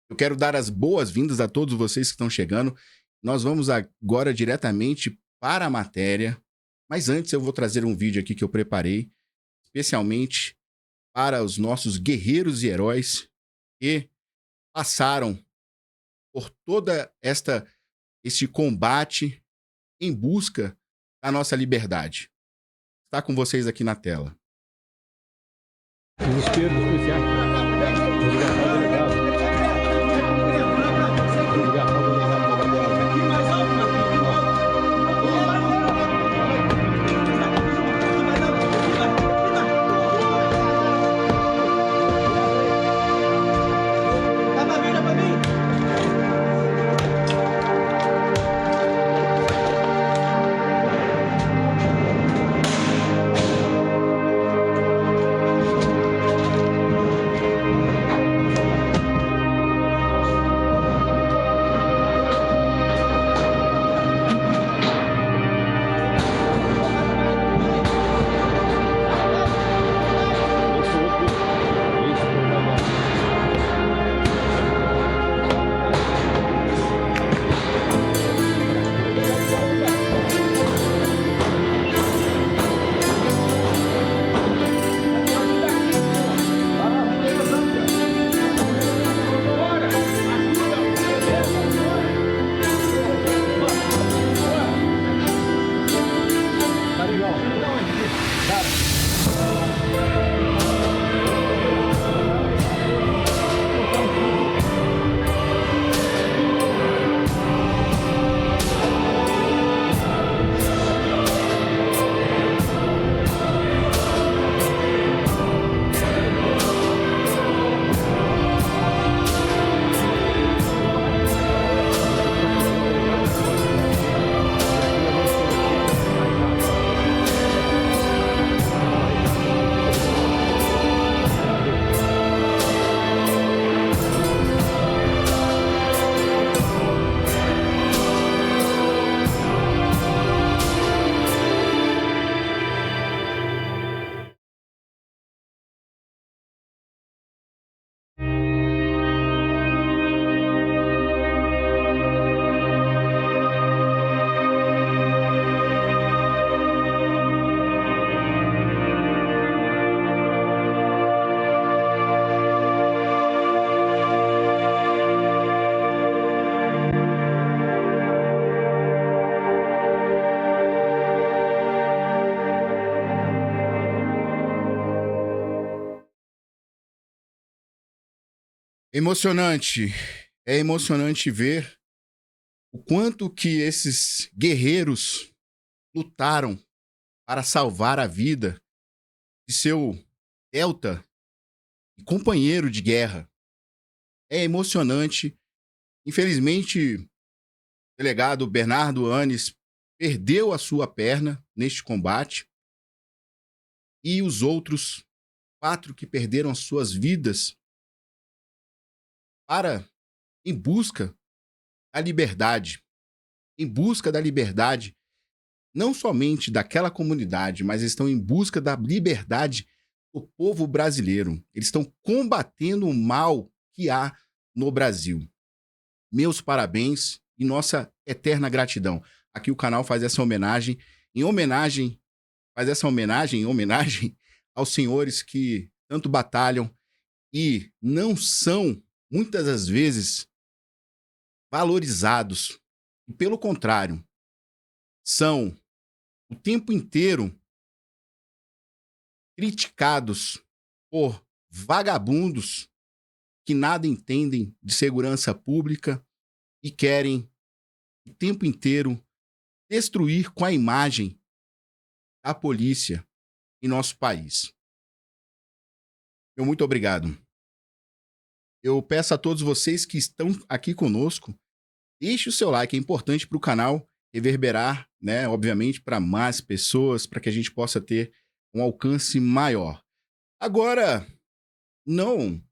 Eu quero dar as boas-vindas a todos vocês que estão chegando. Nós vamos agora diretamente para a matéria, mas antes eu vou trazer um vídeo aqui que eu preparei, especialmente para os nossos guerreiros e heróis que passaram por toda este combate em busca da nossa liberdade. Está com vocês aqui na tela. Desespero dos policiais. Resgatar o delegado. Resgatar o Emocionante. É emocionante ver o quanto que esses guerreiros lutaram para salvar a vida de seu Delta e companheiro de guerra. É emocionante. Infelizmente, o delegado Bernardo Anis perdeu a sua perna neste combate e os outros 4 que perderam as suas vidas em busca da liberdade. Em busca da liberdade, não somente daquela comunidade, mas estão em busca da liberdade do povo brasileiro. Eles estão combatendo o mal que há no Brasil. Meus parabéns e nossa eterna gratidão. Aqui o canal faz essa homenagem, em homenagem aos senhores que tanto batalham e não são, muitas das vezes, valorizados. E, pelo contrário, são o tempo inteiro criticados por vagabundos que nada entendem de segurança pública e querem o tempo inteiro destruir com a imagem da polícia em nosso país. Meu muito obrigado. Eu peço a todos vocês que estão aqui conosco, deixe o seu like, é importante para o canal reverberar, né, obviamente, para mais pessoas, para que a gente possa ter um alcance maior. Agora, não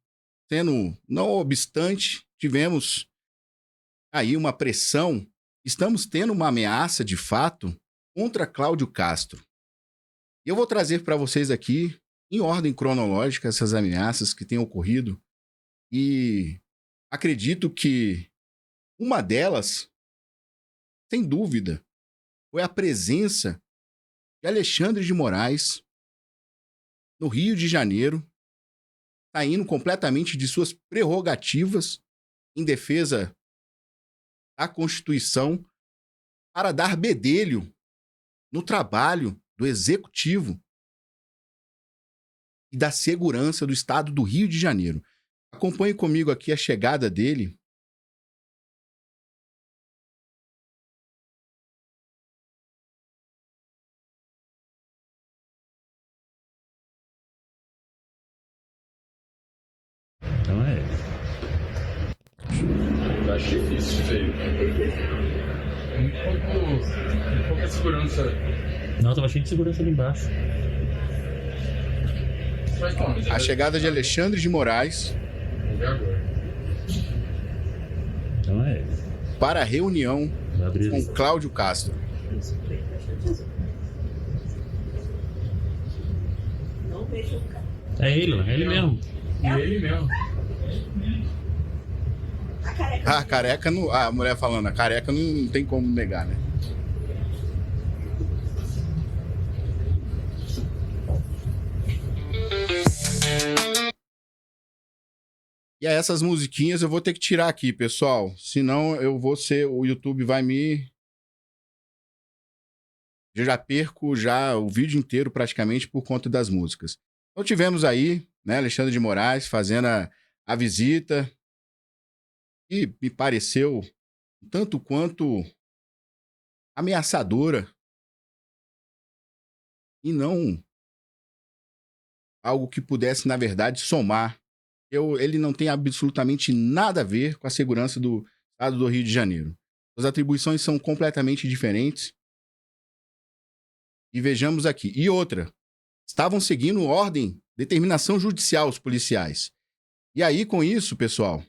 obstante, tivemos aí uma pressão, estamos tendo uma ameaça de fato contra Cláudio Castro. E eu vou trazer para vocês aqui, em ordem cronológica, essas ameaças que têm ocorrido. E acredito que uma delas, sem dúvida, foi a presença de Alexandre de Moraes no Rio de Janeiro, saindo completamente de suas prerrogativas em defesa da Constituição para dar bedelho no trabalho do Executivo e da segurança do Estado do Rio de Janeiro. Acompanhe comigo aqui a chegada dele. Então é. Eu achei isso feio. Um pouco de segurança. Não, tava cheio de segurança ali embaixo. Mas calma, A chegada de Alexandre de Moraes Vou ver agora. Então é. para a reunião Vai abrir ali. com Cláudio Castro. É ele mesmo. E ele mesmo. A careca não. A mulher falando, a careca não tem como negar, né? E aí, essas musiquinhas eu vou ter que tirar aqui, pessoal. Senão eu vou ser. O YouTube vai me. Eu já perco já o vídeo inteiro praticamente por conta das músicas. Então tivemos aí, né, Alexandre de Moraes fazendo a visita. E me pareceu um tanto quanto ameaçadora e não algo que pudesse, na verdade, somar. Ele não tem absolutamente nada a ver com a segurança do Estado do Rio de Janeiro. As atribuições são completamente diferentes. E vejamos aqui. E outra, estavam seguindo ordem, determinação judicial os policiais. E aí, com isso, pessoal,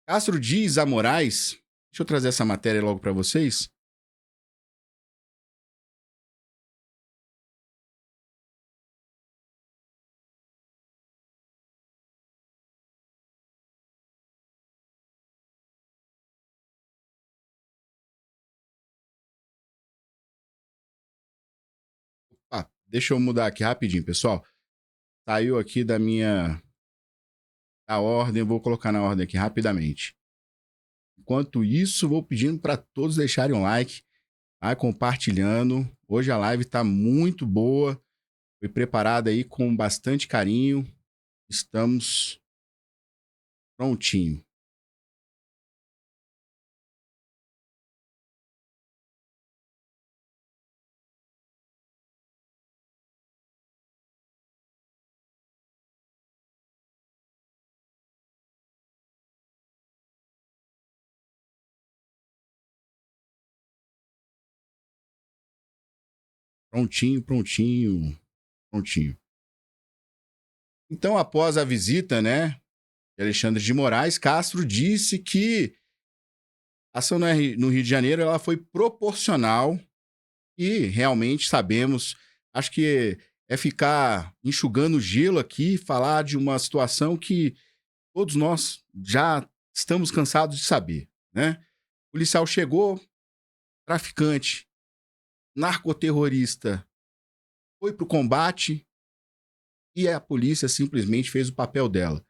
Castro diz a Moraes, deixa eu trazer essa matéria logo para vocês. Deixa eu mudar aqui rapidinho, pessoal. Saiu aqui da ordem, eu vou colocar na ordem aqui rapidamente. Enquanto isso, vou pedindo para todos deixarem um like, tá? Compartilhando. Hoje a live está muito boa, foi preparada aí com bastante carinho. Estamos prontinho. Prontinho, prontinho, prontinho. Então, após a visita, né, de Alexandre de Moraes, Castro disse que a ação no Rio de Janeiro ela foi proporcional e realmente sabemos, acho que é ficar enxugando gelo aqui, falar de uma situação que todos nós já estamos cansados de saber, né? O policial chegou, traficante, narcoterrorista, foi pro combate e a polícia simplesmente fez o papel dela,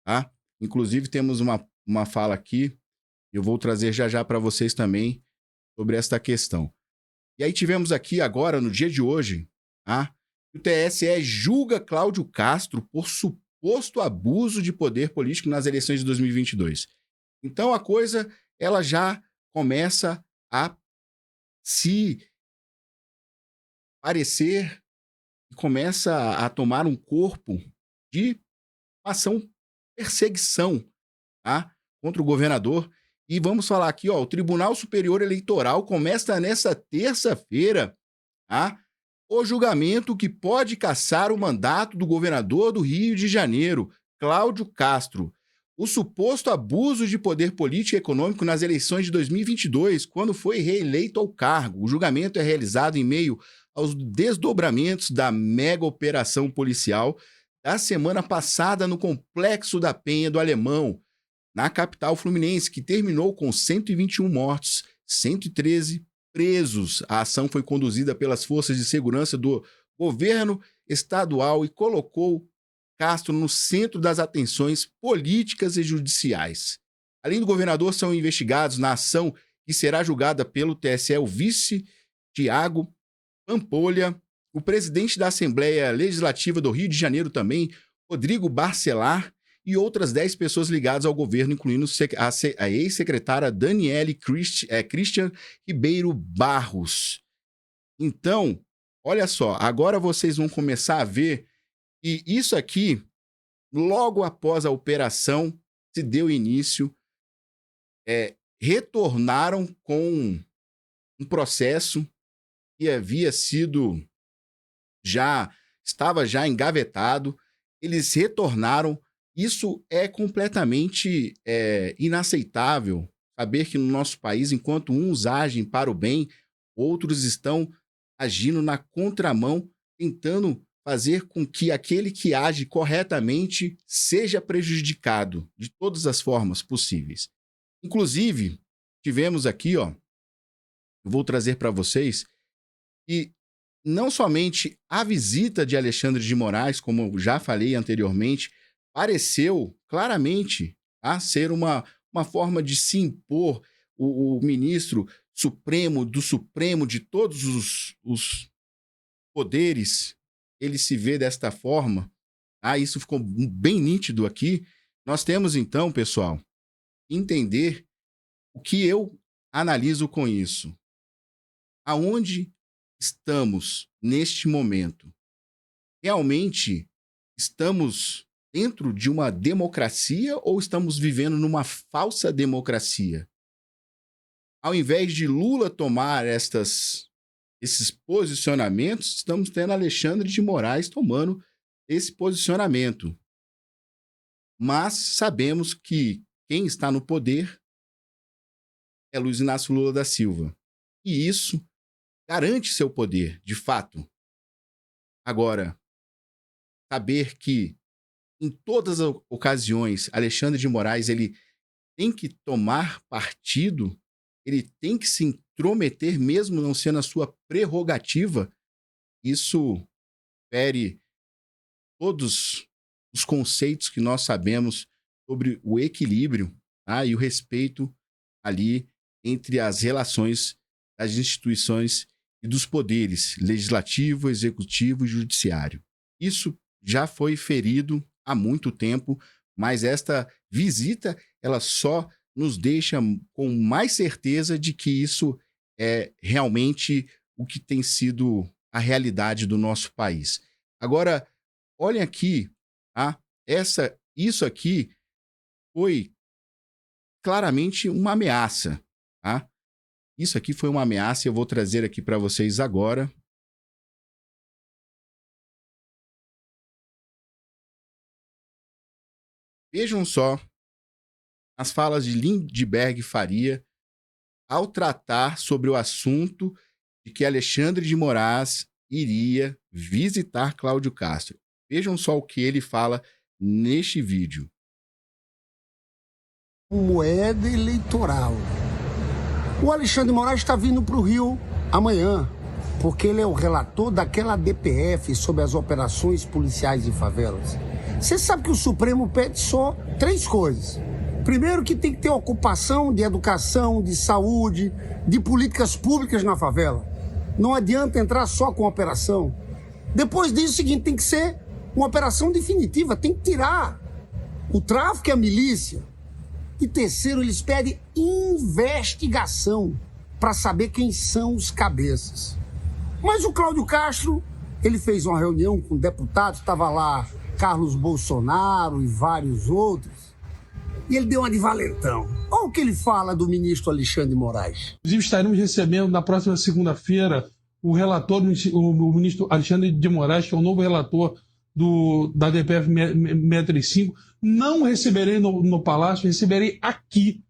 tá? Inclusive temos uma fala aqui, eu vou trazer já já para vocês também sobre esta questão. E aí tivemos aqui agora, no dia de hoje, tá? O TSE julga Cláudio Castro por suposto abuso de poder político nas eleições de 2022. Então a coisa, ela já começa a se parecer e começa a tomar um corpo de ação, perseguição, tá? Contra o governador. E vamos falar aqui, ó, o Tribunal Superior Eleitoral começa nessa terça-feira, tá? O julgamento que pode cassar o mandato do governador do Rio de Janeiro, Cláudio Castro. O suposto abuso de poder político e econômico nas eleições de 2022, quando foi reeleito ao cargo. O julgamento é realizado em meio aos desdobramentos da mega operação policial da semana passada no Complexo da Penha do Alemão, na capital fluminense, que terminou com 121 mortos, 113 presos. A ação foi conduzida pelas forças de segurança do governo estadual e colocou Castro no centro das atenções políticas e judiciais. Além do governador, são investigados na ação que será julgada pelo TSE o vice Tiago Pampolha, o presidente da Assembleia Legislativa do Rio de Janeiro também, Rodrigo Barcelar, e outras 10 pessoas ligadas ao governo, incluindo a ex-secretária Daniele Christian Ribeiro Barros. Então, olha só, agora vocês vão começar a ver que isso aqui, logo após a operação, se deu início, retornaram com um processo que havia sido estava já engavetado, eles retornaram. Isso é completamente inaceitável, saber que no nosso país, enquanto uns agem para o bem, outros estão agindo na contramão, tentando fazer com que aquele que age corretamente seja prejudicado de todas as formas possíveis. Inclusive, tivemos aqui, eu vou trazer para vocês, que não somente a visita de Alexandre de Moraes, como eu já falei anteriormente, pareceu claramente ser uma forma de se impor o ministro supremo do Supremo, de todos os poderes, ele se vê desta forma. Isso ficou bem nítido aqui. Nós temos então, pessoal, entender o que eu analiso com isso. Aonde estamos neste momento? Realmente estamos dentro de uma democracia ou estamos vivendo numa falsa democracia? Ao invés de Lula tomar esses posicionamentos, estamos tendo Alexandre de Moraes tomando esse posicionamento. Mas sabemos que quem está no poder é Luiz Inácio Lula da Silva. E isso garante seu poder, de fato. Agora, saber que em todas as ocasiões, Alexandre de Moraes ele tem que tomar partido, ele tem que se intrometer, mesmo não sendo a sua prerrogativa, isso fere todos os conceitos que nós sabemos sobre o equilíbrio e o respeito ali entre as relações das instituições e dos poderes legislativo, executivo e judiciário. Isso já foi ferido há muito tempo, mas esta visita ela só nos deixa com mais certeza de que isso é realmente o que tem sido a realidade do nosso país. Agora, olhem aqui, isso aqui foi claramente uma ameaça, Isso aqui foi uma ameaça e eu vou trazer aqui para vocês agora. Vejam só as falas de Lindbergh Faria ao tratar sobre o assunto de que Alexandre de Moraes iria visitar Cláudio Castro. Vejam só o que ele fala neste vídeo. Moeda eleitoral. O Alexandre de Moraes está vindo para o Rio amanhã, porque ele é o relator daquela DPF sobre as operações policiais em favelas. Você sabe que o Supremo pede só 3 coisas. Primeiro, que tem que ter ocupação de educação, de saúde, de políticas públicas na favela. Não adianta entrar só com operação. Depois disso, o seguinte, tem que ser uma operação definitiva, tem que tirar o tráfico e a milícia. E terceiro, eles pedem investigação para saber quem são os cabeças. Mas o Cláudio Castro, ele fez uma reunião com deputados, estava lá Carlos Bolsonaro e vários outros, e ele deu uma de valentão. Olha o que ele fala do ministro Alexandre de Moraes. Inclusive, estaremos recebendo na próxima segunda-feira o relator, o ministro Alexandre de Moraes, que é o novo relator da DPF 635. Não receberei no Palácio, receberei aqui.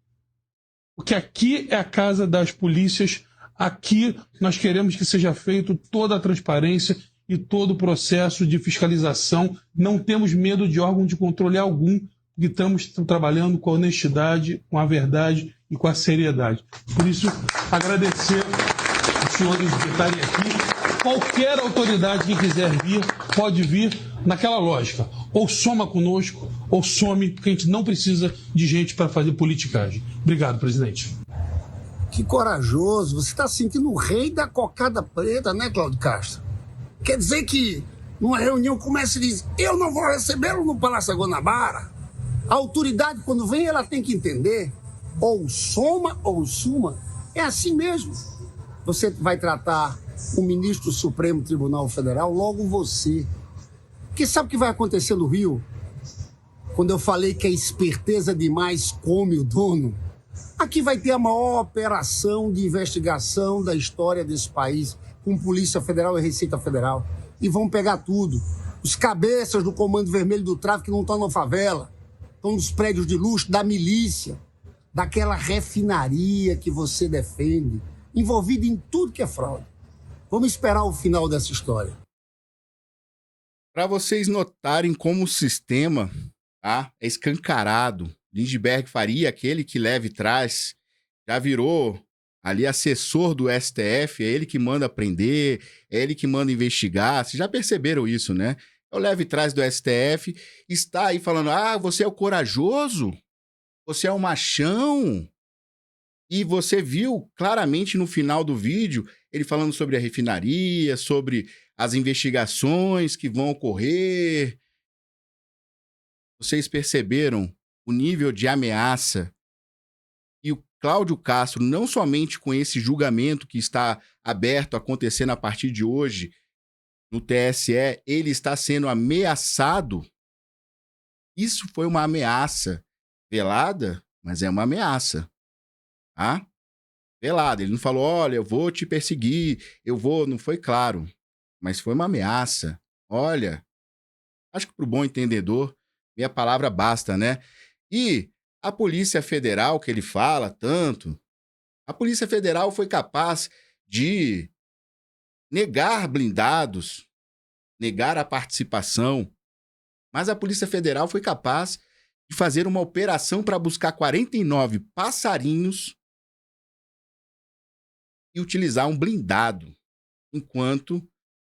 Porque aqui é a casa das polícias, aqui nós queremos que seja feito toda a transparência e todo o processo de fiscalização. Não temos medo de órgão de controle algum, que estamos trabalhando com a honestidade, com a verdade e com a seriedade. Por isso, agradecer os senhores de estarem aqui. Qualquer autoridade que quiser vir, pode vir naquela lógica. Ou soma conosco, ou some, porque a gente não precisa de gente para fazer politicagem. Obrigado, presidente. Que corajoso. Você está sentindo o rei da cocada preta, né, Cláudio Castro? Quer dizer que numa reunião começa e diz: eu não vou recebê-lo no Palácio da Guanabara. A autoridade, quando vem, ela tem que entender. Ou soma ou suma. É assim mesmo. Você vai tratar o ministro do Supremo Tribunal Federal, logo você. Porque sabe o que vai acontecer no Rio? Quando eu falei que a esperteza demais come o dono, aqui vai ter a maior operação de investigação da história desse país, com Polícia Federal e Receita Federal. E vão pegar tudo. Os cabeças do Comando Vermelho do Tráfico não estão na favela, estão nos prédios de luxo da milícia, daquela refinaria que você defende, envolvida em tudo que é fraude. Vamos esperar o final dessa história. Para vocês notarem como o sistema, tá, é escancarado. Lindbergh Faria, aquele que leva e traz, já virou ali assessor do STF, é ele que manda prender, é ele que manda investigar. Vocês já perceberam isso, né? É o leve e traz do STF, está aí falando: ah, você é o corajoso, você é o machão. E você viu claramente no final do vídeo ele falando sobre a refinaria, sobre as investigações que vão ocorrer. Vocês perceberam o nível de ameaça? E o Cláudio Castro, não somente com esse julgamento que está aberto acontecendo a partir de hoje no TSE, ele está sendo ameaçado. Isso foi uma ameaça velada, mas é uma ameaça. Tá? Velada. Ele não falou: olha, eu vou te perseguir, eu vou... Não foi claro, mas foi uma ameaça. Olha, acho que para o bom entendedor, meia palavra basta, né? E a Polícia Federal, que ele fala tanto, a Polícia Federal foi capaz de negar blindados, negar a participação, mas a Polícia Federal foi capaz de fazer uma operação para buscar 49 passarinhos e utilizar um blindado, enquanto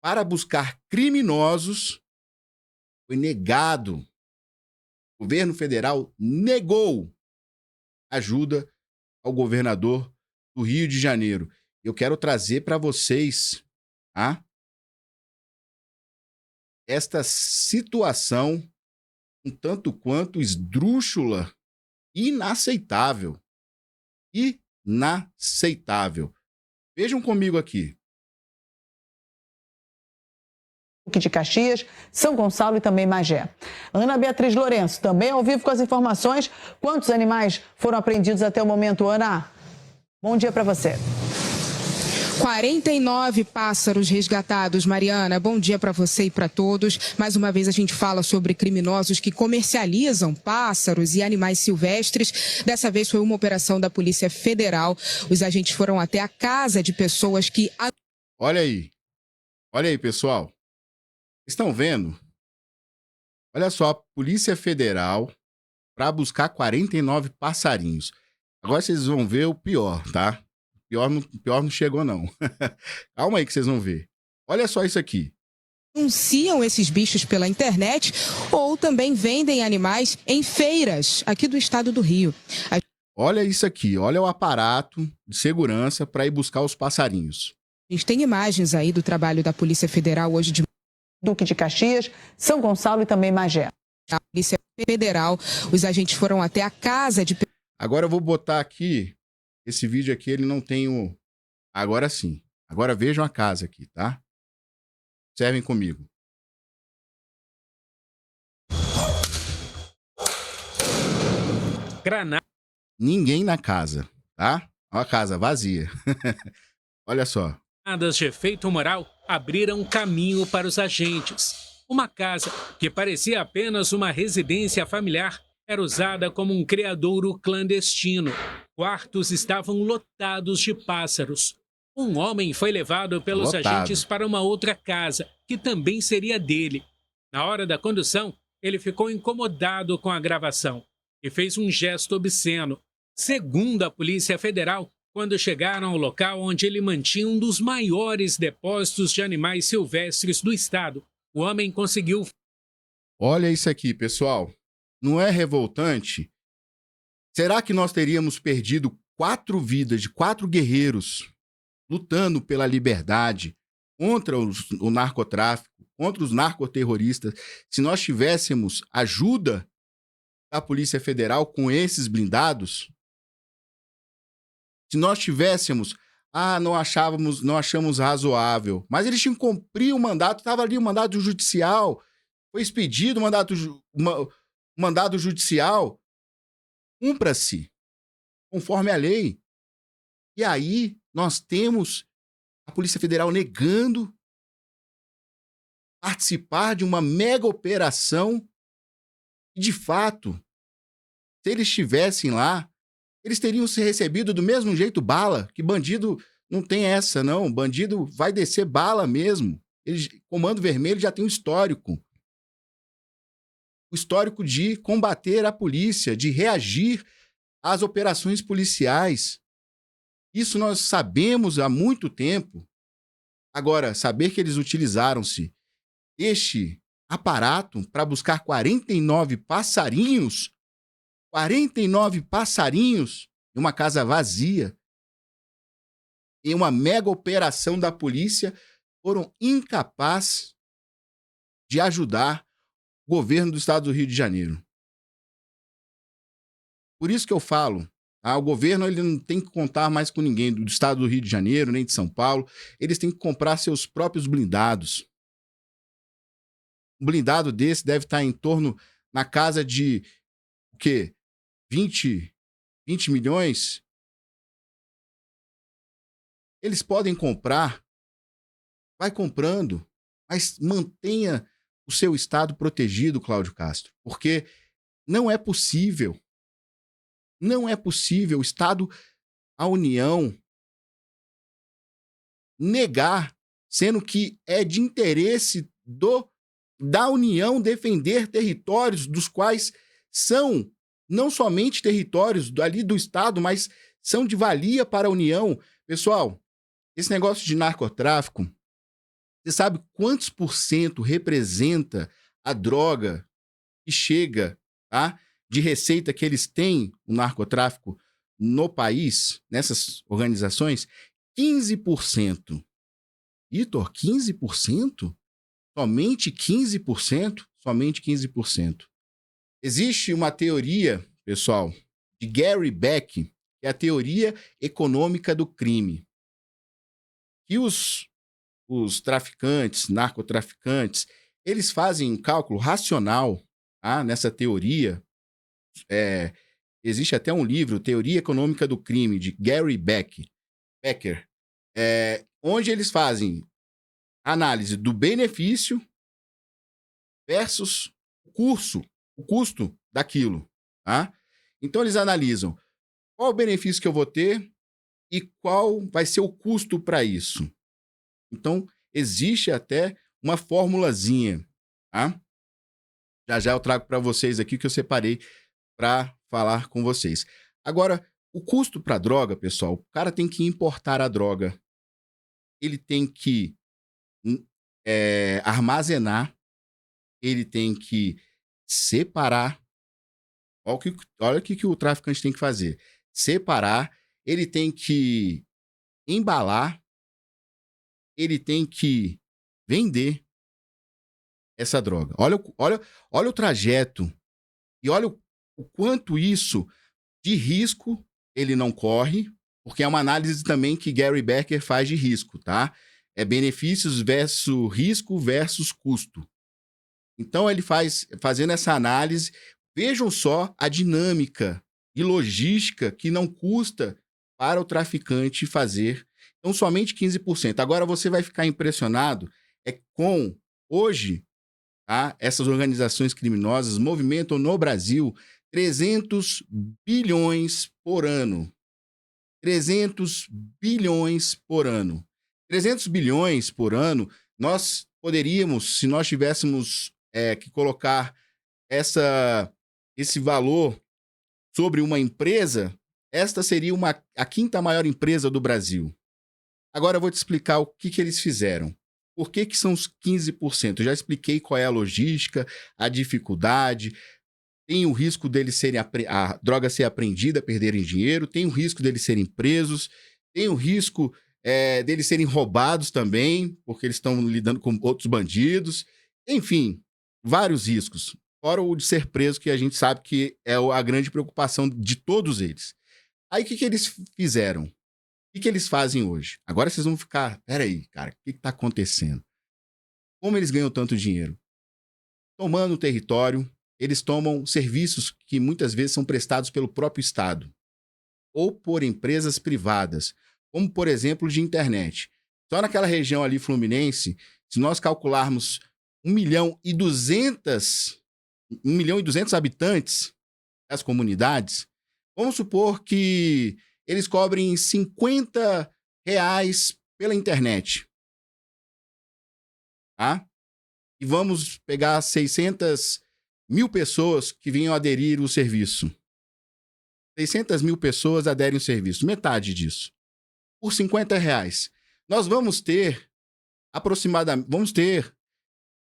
para buscar criminosos foi negado. O governo federal negou ajuda ao governador do Rio de Janeiro. Eu quero trazer para vocês, tá, esta situação um tanto quanto esdrúxula, inaceitável. Inaceitável. Vejam comigo aqui. Duque de Caxias, São Gonçalo e também Magé. Ana Beatriz Lourenço, também ao vivo com as informações. Quantos animais foram apreendidos até o momento, Ana? Bom dia para você. 49 pássaros resgatados, Mariana. Bom dia para você e para todos. Mais uma vez a gente fala sobre criminosos que comercializam pássaros e animais silvestres. Dessa vez foi uma operação da Polícia Federal. Os agentes foram até a casa de pessoas que... Olha aí, pessoal. Estão vendo? Olha só, a Polícia Federal para buscar 49 passarinhos. Agora vocês vão ver o pior, tá? Pior não chegou, não. Calma aí que vocês vão ver. Olha só isso aqui. Anunciam esses bichos pela internet ou também vendem animais em feiras aqui do estado do Rio. Olha isso aqui. Olha o aparato de segurança para ir buscar os passarinhos. A gente tem imagens aí do trabalho da Polícia Federal hoje de... Duque de Caxias, São Gonçalo e também Magé. A Polícia Federal, os agentes foram até a casa de... Agora eu vou botar aqui... Esse vídeo aqui, ele não tem o... Agora sim. Agora vejam a casa aqui, tá? Observem comigo. Granada. Ninguém na casa, tá? Olha a casa vazia. Olha só. Granadas de efeito moral abriram caminho para os agentes. Uma casa que parecia apenas uma residência familiar era usada como um criadouro clandestino. Quartos estavam lotados de pássaros. Um homem foi levado pelos agentes para uma outra casa, que também seria dele. Na hora da condução, ele ficou incomodado com a gravação e fez um gesto obsceno. Segundo a Polícia Federal, quando chegaram ao local onde ele mantinha um dos maiores depósitos de animais silvestres do estado, o homem conseguiu... Olha isso aqui, pessoal. Não é revoltante? Será que nós teríamos perdido 4 vidas de 4 guerreiros lutando pela liberdade contra o narcotráfico, contra os narcoterroristas, se nós tivéssemos ajuda da Polícia Federal com esses blindados? Se nós tivéssemos, não achamos razoável, mas eles tinham que cumprir o mandato, estava ali o mandato judicial, foi expedido o mandado judicial, cumpra-se conforme a lei. E aí nós temos a Polícia Federal negando participar de uma mega operação. E, de fato, se eles estivessem lá, eles teriam se recebido do mesmo jeito bala, que bandido não tem essa, não. Bandido vai descer bala mesmo. Comando Vermelho já tem um histórico. O histórico de combater a polícia, de reagir às operações policiais. Isso nós sabemos há muito tempo. Agora, saber que eles utilizaram-se deste aparato para buscar 49 passarinhos em uma casa vazia, em uma mega operação da polícia, foram incapazes de ajudar o governo do estado do Rio de Janeiro. Por isso que eu falo, o governo ele não tem que contar mais com ninguém do estado do Rio de Janeiro, nem de São Paulo. Eles têm que comprar seus próprios blindados. Um blindado desse deve estar em torno, na casa de, o quê? 20 milhões? Eles podem comprar, vai comprando, mas mantenha o seu estado protegido, Cláudio Castro, porque não é possível o Estado, a União, negar, sendo que é de interesse da União defender territórios dos quais são não somente territórios ali do Estado, mas são de valia para a União. Pessoal, esse negócio de narcotráfico, você sabe quantos % representa a droga que chega, tá? De receita que eles têm, o narcotráfico, no país, nessas organizações? 15%. Vitor, 15%? Somente 15%? Somente 15%. Existe uma teoria, pessoal, de Gary Beck, que é a teoria econômica do crime. Que os traficantes, narcotraficantes, eles fazem um cálculo racional, nessa teoria. Existe até um livro, Teoria Econômica do Crime, de Gary Becker, onde eles fazem análise do benefício versus o custo daquilo. Tá? Então, eles analisam qual o benefício que eu vou ter e qual vai ser o custo para isso. Então, existe até uma formulazinha. Tá? Já eu trago para vocês aqui que eu separei para falar com vocês. Agora, o custo para droga, pessoal, o cara tem que importar a droga. Ele tem que armazenar, ele tem que separar. Olha o que o traficante tem que fazer. Separar, ele tem que embalar, ele tem que vender essa droga. Olha o trajeto e olha o quanto isso de risco ele não corre, porque é uma análise também que Gary Becker faz de risco, tá? É benefícios versus risco versus custo. Então ele fazendo essa análise, vejam só a dinâmica e logística que não custa para o traficante fazer. Então somente 15%. Agora você vai ficar impressionado com hoje, tá? Essas organizações criminosas movimentam no Brasil 300 bilhões por ano. 300 bilhões por ano. 300 bilhões por ano, nós poderíamos, se nós tivéssemos que colocar esse valor sobre uma empresa, esta seria a quinta maior empresa do Brasil. Agora eu vou te explicar o que eles fizeram. Por que são os 15%? Eu já expliquei qual é a logística, a dificuldade. Tem o risco deles serem a droga ser apreendida, perderem dinheiro. Tem o risco deles serem presos. Tem o risco deles serem roubados também, porque eles estão lidando com outros bandidos. Enfim, vários riscos. Fora o de ser preso, que a gente sabe que é a grande preocupação de todos eles. Aí o que eles fizeram? O que eles fazem hoje? Agora vocês vão ficar... Peraí, cara, o que está acontecendo? Como eles ganham tanto dinheiro? Tomando o território, eles tomam serviços que muitas vezes são prestados pelo próprio Estado ou por empresas privadas, como, por exemplo, de internet. Só naquela região ali fluminense, se nós calcularmos 1 milhão e 200 habitantes das comunidades, vamos supor que eles cobrem R$50 pela internet. Tá? E vamos pegar 600 mil pessoas que venham aderir ao serviço. 600 mil pessoas aderem ao serviço, metade disso. Por R$50. Nós vamos ter aproximadamente,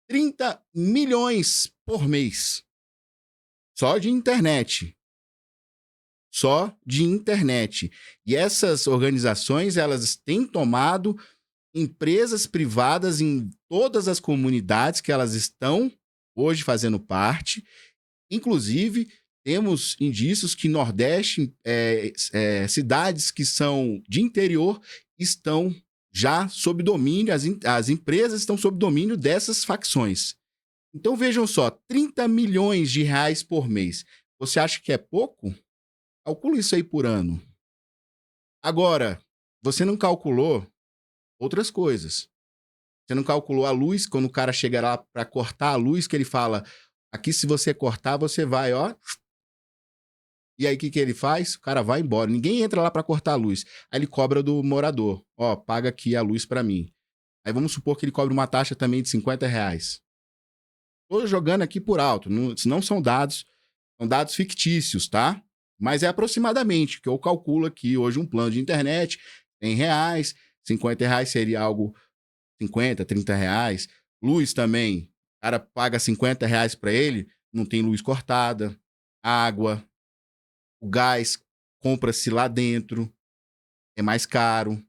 30 milhões por mês. Só de internet. Só de internet. E essas organizações, elas têm tomado empresas privadas em todas as comunidades que elas estão hoje fazendo parte. Inclusive, temos indícios que Nordeste, cidades que são de interior, estão já sob domínio, as empresas estão sob domínio dessas facções. Então, vejam só, R$30 milhões por mês. Você acha que é pouco? Calcula isso aí por ano. Agora, você não calculou outras coisas. Você não calculou a luz, quando o cara chega lá para cortar a luz, que ele fala, aqui se você cortar, você vai, ó. E aí o que ele faz? O cara vai embora. Ninguém entra lá para cortar a luz. Aí ele cobra do morador. Ó, paga aqui a luz para mim. Aí vamos supor que ele cobre uma taxa também de R$50. Estou jogando aqui por alto. Não são dados fictícios, tá? Mas é aproximadamente, que eu calculo aqui hoje um plano de internet, R$100, R$50 seria algo 50, R$30. Luz também, o cara paga R$50 para ele, não tem luz cortada, água, o gás compra-se lá dentro, é mais caro.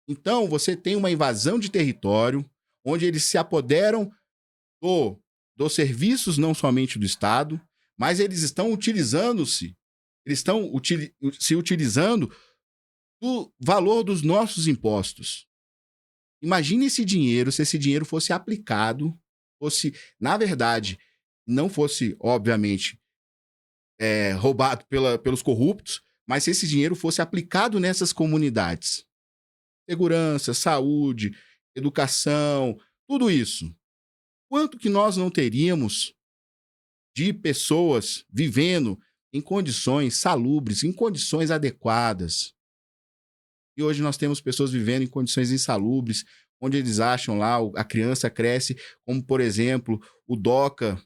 Então, você tem uma invasão de território, onde eles se apoderam dos serviços, não somente do Estado, mas eles estão se utilizando do valor dos nossos impostos. Imagine esse dinheiro, se esse dinheiro fosse aplicado, na verdade, não fosse, obviamente, roubado pelos corruptos, mas se esse dinheiro fosse aplicado nessas comunidades. Segurança, saúde, educação, tudo isso. Quanto que nós não teríamos de pessoas vivendo em condições salubres, em condições adequadas? E hoje nós temos pessoas vivendo em condições insalubres, onde eles acham lá, a criança cresce, como, por exemplo, o Doca,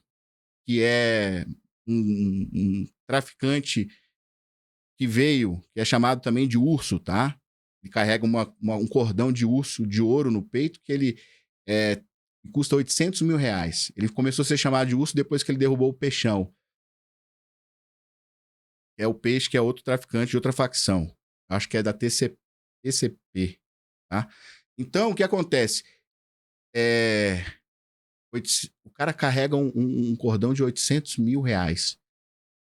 que é um traficante que é chamado também de urso, tá? Ele carrega um cordão de urso de ouro no peito, que ele custa R$800 mil. Ele começou a ser chamado de urso depois que ele derrubou o Peixão. É o Peixe, que é outro traficante de outra facção. Acho que é da TCP, tá? Então, o que acontece? O cara carrega um cordão de R$800 mil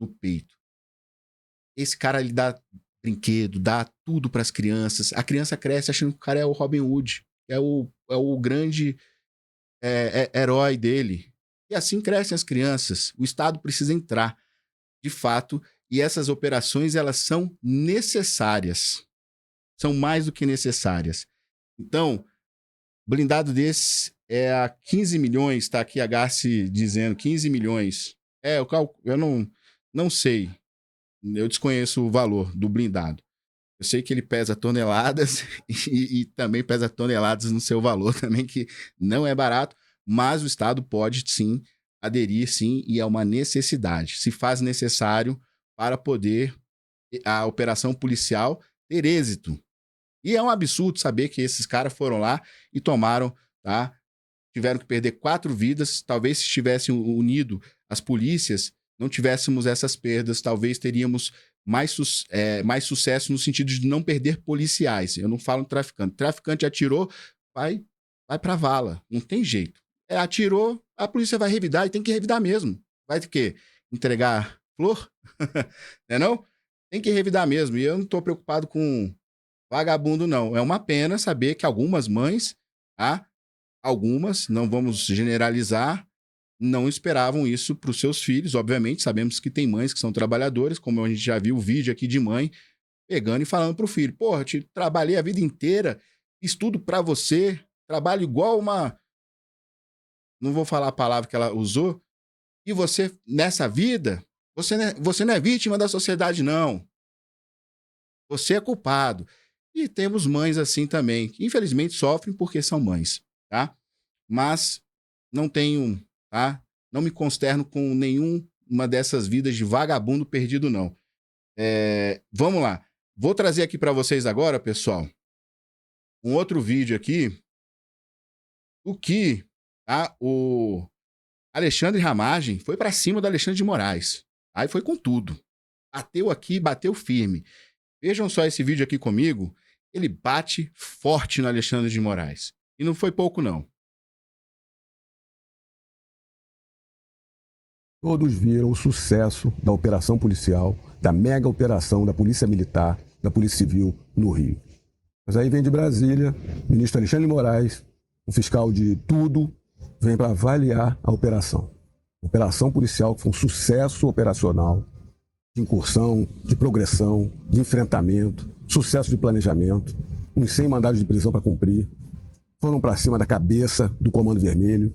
no peito. Esse cara, ele dá brinquedo, dá tudo para as crianças. A criança cresce achando que o cara é o Robin Hood, é o grande herói dele. E assim crescem as crianças. O Estado precisa entrar, de fato, e essas operações, elas são necessárias. São mais do que necessárias. Então, blindado desse é a 15 milhões, tá aqui a Garci dizendo 15 milhões. Eu não sei. Eu desconheço o valor do blindado. Eu sei que ele pesa toneladas e também pesa toneladas no seu valor também, que não é barato, mas o Estado pode sim aderir, sim, e é uma necessidade. Se faz necessário para poder a operação policial ter êxito. E é um absurdo saber que esses caras foram lá e tomaram, tá? Tiveram que perder 4 vidas. Talvez se tivessem unido as polícias, não tivéssemos essas perdas. Talvez teríamos mais sucesso no sentido de não perder policiais. Eu não falo traficante. Traficante atirou, vai pra vala. Não tem jeito. Atirou, a polícia vai revidar e tem que revidar mesmo. Vai ter que entregar flor? Não? Tem que revidar mesmo. E eu não tô preocupado com vagabundo, não. É uma pena saber que algumas mães, tá? Algumas, não vamos generalizar, não esperavam isso para os seus filhos. Obviamente, sabemos que tem mães que são trabalhadoras, como a gente já viu o vídeo aqui de mãe pegando e falando pro filho: porra, te trabalhei a vida inteira, estudo para você, trabalho igual uma... Não vou falar a palavra que ela usou. E você, nessa vida, você não é vítima da sociedade, não. Você é culpado. E temos mães assim também, que infelizmente sofrem porque são mães, tá? Mas não tenho, tá? Não me consterno com nenhuma dessas vidas de vagabundo perdido, não. Vamos lá. Vou trazer aqui para vocês agora, pessoal, um outro vídeo aqui, o que, tá? O Alexandre Ramagem foi para cima do Alexandre de Moraes. Aí foi com tudo. Bateu aqui, bateu firme. Vejam só esse vídeo aqui comigo. Ele bate forte no Alexandre de Moraes. E não foi pouco, não. Todos viram o sucesso da operação policial, da mega operação da Polícia Militar, da Polícia Civil no Rio. Mas aí vem de Brasília, o ministro Alexandre de Moraes, um fiscal de tudo, vem para avaliar a operação. Operação policial que foi um sucesso operacional, de incursão, de progressão, de enfrentamento, sucesso de planejamento, uns 100 mandados de prisão para cumprir. Foram para cima da cabeça do Comando Vermelho,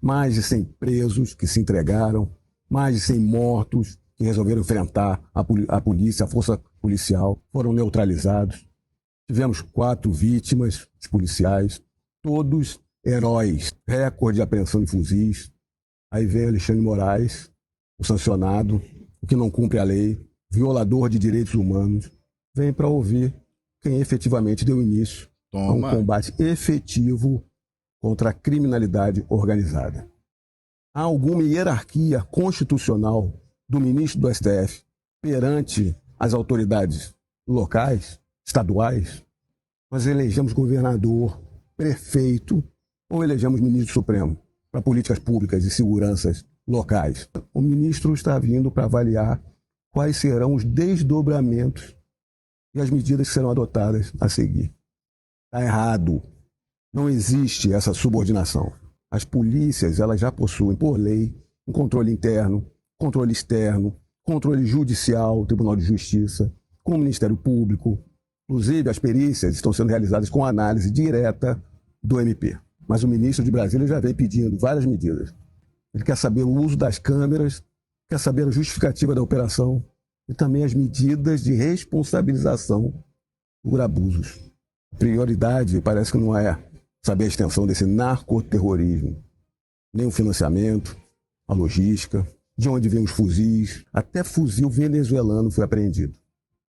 mais de 100 presos que se entregaram, mais de 100 mortos que resolveram enfrentar a polícia, a força policial, foram neutralizados. Tivemos 4 vítimas policiais, todos heróis, recorde de apreensão de fuzis. Aí vem Alexandre de Moraes, o sancionado, o que não cumpre a lei, violador de direitos humanos, vem para ouvir quem efetivamente deu início a um combate efetivo contra a criminalidade organizada. Há alguma hierarquia constitucional do ministro do STF perante as autoridades locais, estaduais? Nós elegemos governador, prefeito ou elegemos ministro supremo para políticas públicas e seguranças locais? O ministro está vindo para avaliar quais serão os desdobramentos e as medidas que serão adotadas a seguir. Está errado. Não existe essa subordinação. As polícias, elas já possuem, por lei, um controle interno, controle externo, controle judicial, Tribunal de Justiça, com o Ministério Público. Inclusive, as perícias estão sendo realizadas com análise direta do MP. Mas o ministro de Brasília já vem pedindo várias medidas. Ele quer saber o uso das câmeras, quer saber a justificativa da operação e também as medidas de responsabilização por abusos. A prioridade parece que não é saber a extensão desse narcoterrorismo, nem o financiamento, a logística, de onde vêm os fuzis, até fuzil venezuelano foi apreendido.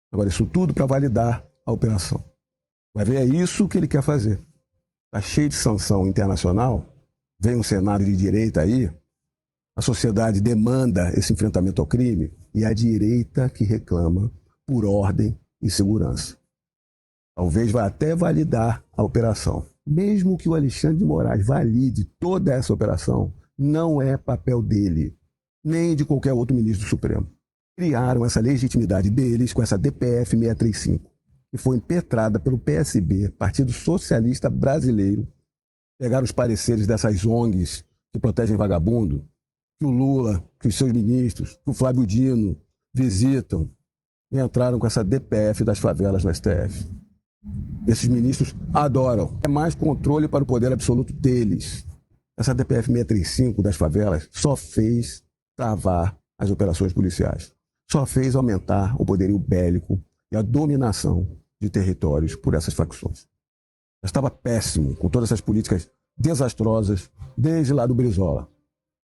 Agora, isso tudo para validar a operação. Vai ver, é isso que ele quer fazer. Está cheio de sanção internacional, vem um cenário de direita aí, a sociedade demanda esse enfrentamento ao crime e a direita que reclama por ordem e segurança. Talvez vá até validar a operação. Mesmo que o Alexandre de Moraes valide toda essa operação, não é papel dele, nem de qualquer outro ministro do Supremo. Criaram essa legitimidade deles com essa DPF 635, que foi impetrada pelo PSB, Partido Socialista Brasileiro. Pegaram os pareceres dessas ONGs que protegem vagabundo, que o Lula, que os seus ministros, que o Flávio Dino visitam, e entraram com essa DPF das favelas no STF. Esses ministros adoram. É mais controle para o poder absoluto deles. Essa DPF 635 das favelas só fez travar as operações policiais. Só fez aumentar o poderio bélico e a dominação de territórios por essas facções. Já estava péssimo com todas essas políticas desastrosas desde lá do Brizola.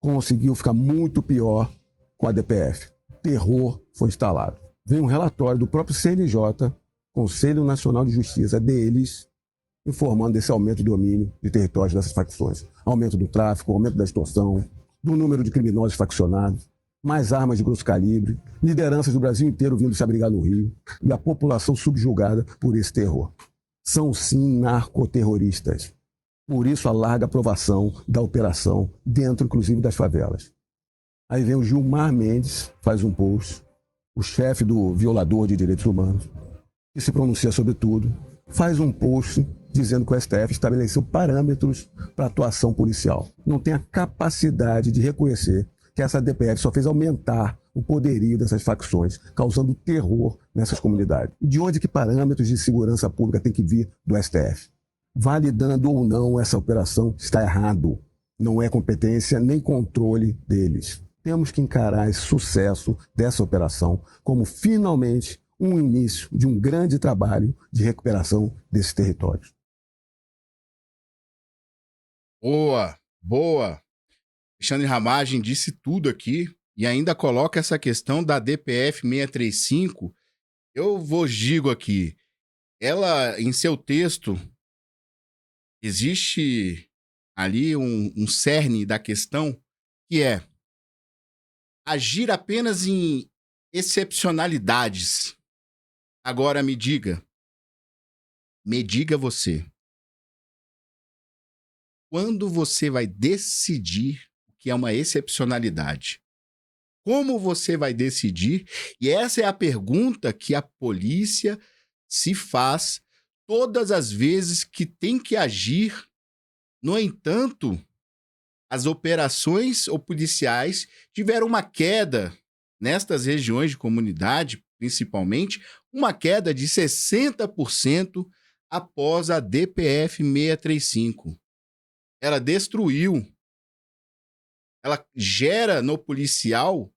conseguiu ficar muito pior com a DPF. Terror foi instalado. Vem um relatório do próprio CNJ, Conselho Nacional de Justiça, deles, informando desse aumento de domínio de territórios dessas facções. Aumento do tráfico, aumento da extorsão, do número de criminosos faccionados, mais armas de grosso calibre, lideranças do Brasil inteiro vindo se abrigar no Rio e a população subjugada por esse terror. São sim narcoterroristas. Por isso a larga aprovação da operação dentro, inclusive, das favelas. Aí vem o Gilmar Mendes, faz um post, o chefe do violador de direitos humanos, que se pronuncia sobre tudo, faz um post dizendo que o STF estabeleceu parâmetros para atuação policial. Não tem a capacidade de reconhecer que essa DPF só fez aumentar o poderio dessas facções, causando terror nessas comunidades. E de onde que parâmetros de segurança pública tem que vir do STF? Validando ou não essa operação está errado. Não é competência nem controle deles. Temos que encarar esse sucesso dessa operação como finalmente um início de um grande trabalho de recuperação desses territórios. Boa, boa. Alexandre Ramagem disse tudo aqui e ainda coloca essa questão da DPF 635. Eu vos digo aqui, ela, em seu texto, existe ali um cerne da questão que é agir apenas em excepcionalidades. Agora me diga você, quando você vai decidir o que é uma excepcionalidade? Como você vai decidir? E essa é a pergunta que a polícia se faz todas as vezes que tem que agir. No entanto, as operações policiais tiveram uma queda nestas regiões de comunidade, principalmente, uma queda de 60% após a DPF 635. Ela destruiu, ela gera no policial